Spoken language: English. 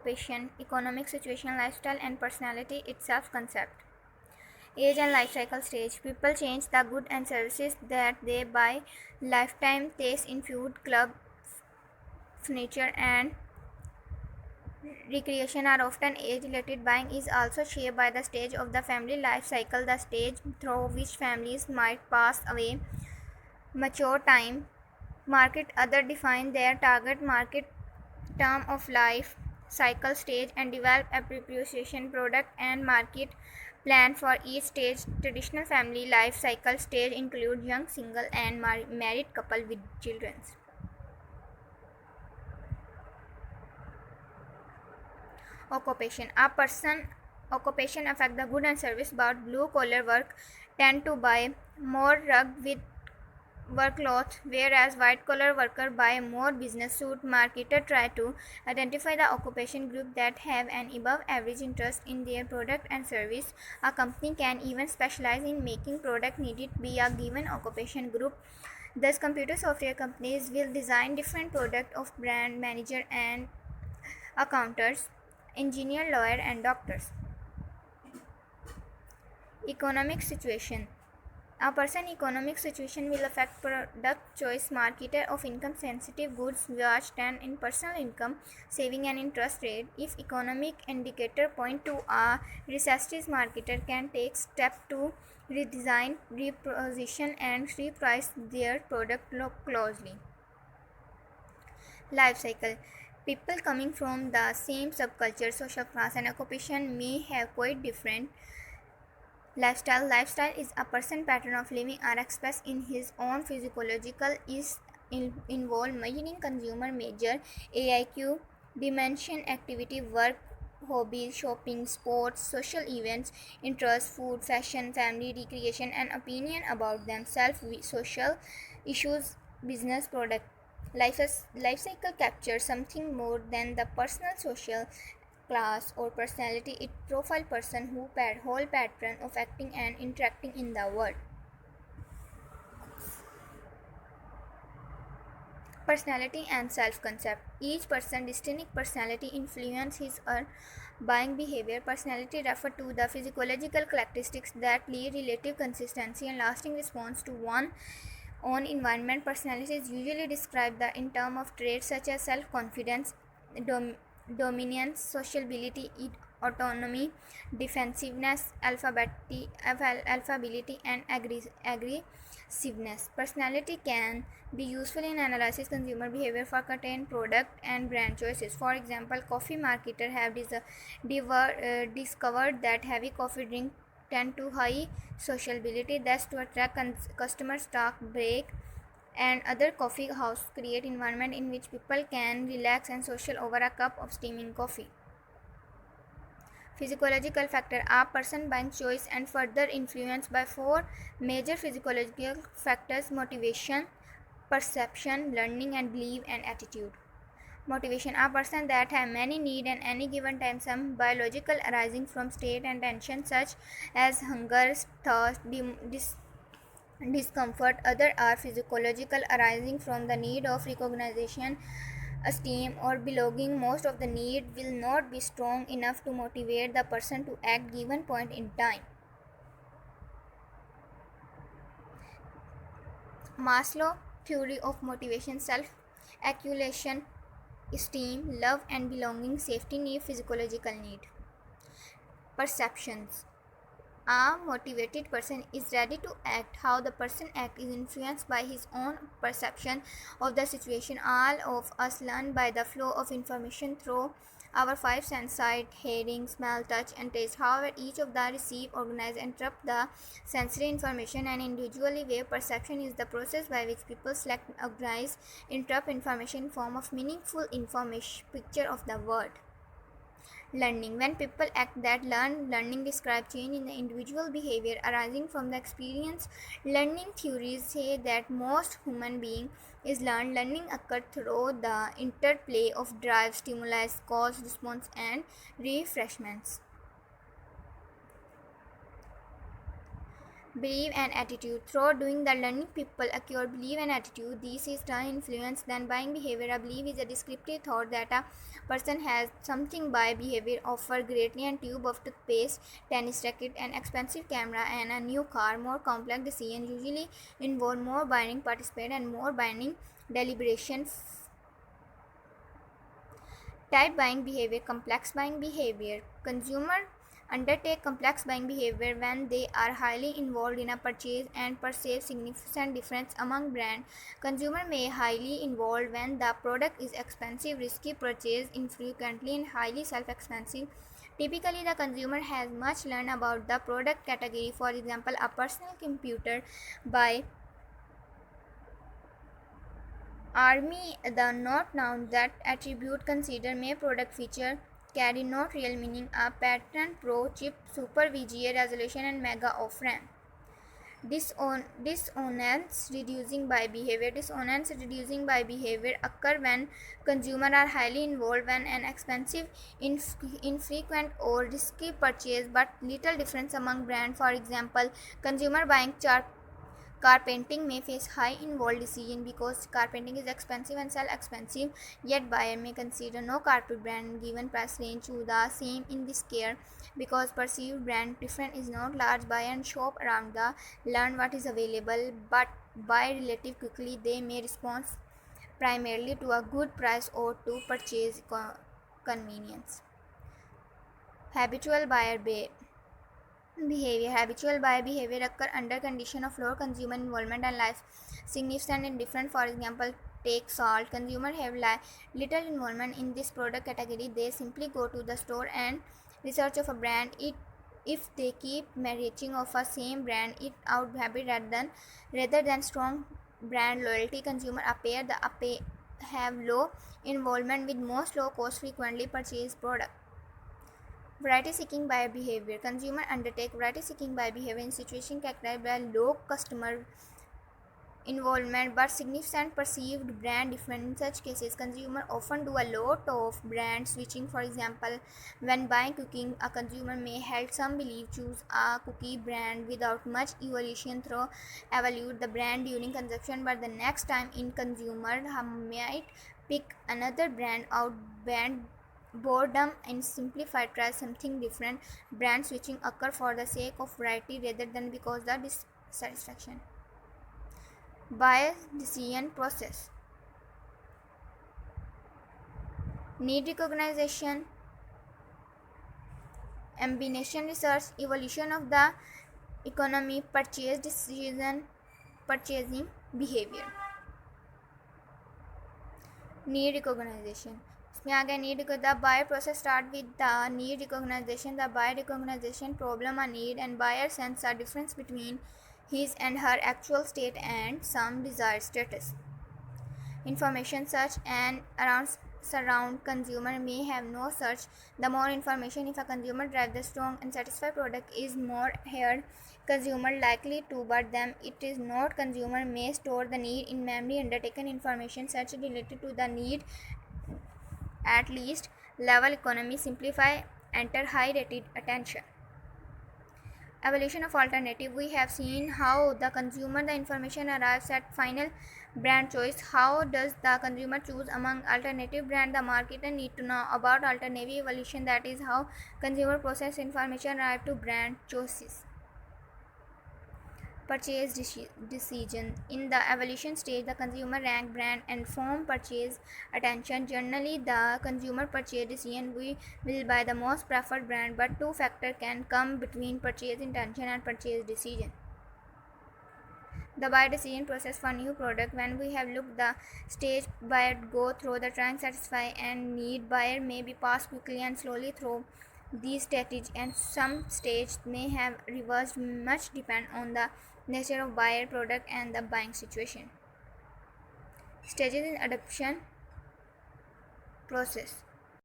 Occupation, economic situation, lifestyle, and personality itself concept. Age and life cycle stage. People change the goods and services that they buy. Lifetime tastes in food, club, furniture, and recreation are often age related. Buying is also shaped by the stage of the family life cycle, the stage through which families might pass away. Mature time. Market other define their target market term of life cycle stage and develop appreciation product and market plan for each stage. Traditional family life cycle stage include young single and married couple with children. Occupation. A person occupation affect the good and service about blue collar work tend to buy more rug with work clothes, whereas white collar workers buy more business suit. Marketers try to identify the occupation group that have an above average interest in their product and service. A company can even specialize in making product needed by a given occupation group. Thus, computer software companies will design different product of brand manager and accountants, engineer, lawyer, and doctors. Economic situation. A person's economic situation will affect product choice. Marketer of income sensitive goods watch trend in personal income, saving and interest rate. If economic indicator point to a recession, marketer can take step to redesign, reposition and reprice their product closely. Life cycle. People coming from the same subculture, social class and occupation may have quite different lifestyle is a person pattern of living are expressed in his own physiological is involve measuring consumer major AIQ dimension activity work hobbies shopping sports social events interest food fashion family recreation and opinion about themselves social issues business product life cycle captures something more than the personal social class or personality. It profile person who whole pattern of acting and interacting in the world. Personality and self-concept. Each person distinct personality influence his or buying behavior. Personality refer to the physiological characteristics that lead relative consistency and lasting response to one own environment. Personality is usually described in terms of traits such as self-confidence, dominance, sociability, autonomy, defensiveness, alphability, and aggressiveness. Personality can be useful in analysis consumer behavior for content, product, and brand choices. For example, coffee marketers have discovered that heavy coffee drink tend to high sociability, thus to attract customers. Stock break and other coffee houses create environment in which people can relax and social over a cup of steaming coffee. Physiological factor. A person buying choice and further influenced by four major physiological factors: motivation, perception, learning and belief, and attitude. Motivation. A person that have many need at any given time, some biological arising from state and tension such as hunger, thirst, discomfort. Other are physiological arising from the need of recognition, esteem or belonging. Most of the need will not be strong enough to motivate the person to act given point in time. Maslow theory of motivation: self accumulation, esteem, love and belonging, safety need, physiological need. Perceptions. A motivated person is ready to act. How the person acts is influenced by his own perception of the situation. All of us learn by the flow of information through our five senses: sight, hearing, smell, touch, and taste. However, each of the receive, organize, and interpret the sensory information and individually way. Perception is the process by which people select, organize, interpret information in form of meaningful information picture of the world. Learning. When people act that learning describes change in the individual behavior arising from the experience. Learning theories say that most human being is learned. Learning occurs through the interplay of drive, stimuli, cause, response, and refreshments. Belief and attitude. Through doing the learning, people acquire belief and attitude. This is the influence then buying behavior. A belief is a descriptive thought that a person has something. By behavior offer greatly and tube of toothpaste, tennis racket, an expensive camera, and a new car. More complex decisions usually involve more buying participate and more buying deliberation. Type buying behavior, complex buying behavior. Consumer undertake complex buying behavior when they are highly involved in a purchase and perceive significant difference among brand. Consumer may highly involved when the product is expensive, risky purchase, infrequently and highly self-expensive. Typically, the consumer has much learned about the product category. For example, a personal computer by Army, the not noun that attribute consider may product feature carry not real meaning. A pattern pro chip super VGA resolution and mega of RAM. Dissonance reducing by behavior. Dissonance reducing by behavior occur when consumers are highly involved when an expensive, infrequent or risky purchase but little difference among brands. For example, consumer buying carpenting may face high involved decision because carpenting is expensive and sell expensive, yet buyer may consider no carpet brand given price range to the same in this care because perceived brand difference is not large. Buy and shop around the learn what is available but buy relative quickly. They may respond primarily to a good price or to purchase convenience. Habitual buyer behavior. Habitual buyer behavior occur under condition of low consumer involvement and life significant and different. For example, take salt. Consumer have little involvement in this product category. They simply go to the store and research of a brand. If they keep marrying of a same brand it out habit rather than strong brand loyalty. Consumer have low involvement with most low cost frequently purchased product. Variety seeking buyer behavior. Consumer undertake variety seeking buyer behavior in situations characterized by low customer involvement but significant perceived brand difference. In such cases, consumer often do a lot of brand switching. For example, when buying cooking, a consumer may help some believe choose a cookie brand without much evolution through evaluate the brand during consumption, but the next time in consumer might pick another brand out brand boredom and simplify try something different. Brand switching occur for the sake of variety rather than because the dissatisfaction. Buyer decision process. Need recognition, ambition research, evolution of the economy, purchase decision, purchasing behavior. Need recognition. इसमें आ गया need the buyer process start with the need recognition. The buyer recognition problem a need and buyer sense a difference between his and her actual state and some desired status. Information search and surround consumer may have no search. The more information if a consumer drives the strong and satisfied product is more here consumer likely to but them it is not. Consumer may store the need in memory. Undertaken information search related to the need at least level economy simplify enter high rated attention. Evolution of alternative. We have seen how the consumer the information arrives at final brand choice. How does the consumer choose among alternative brand? The marketer need to know about alternative evolution, that is how consumer process information arrive to brand choices. Purchase decision. In the evolution stage, the consumer rank brand and form purchase attention. Generally, the consumer purchase decision will buy the most preferred brand, but two factors can come between purchase intention and purchase decision. The buyer decision process for new product. When we have looked the stage buyer go through the trying, satisfy and need, buyer may be passed quickly and slowly through these stages and some stage may have reversed. Much depend on the nature of buyer product and the buying situation. Stages in adoption process.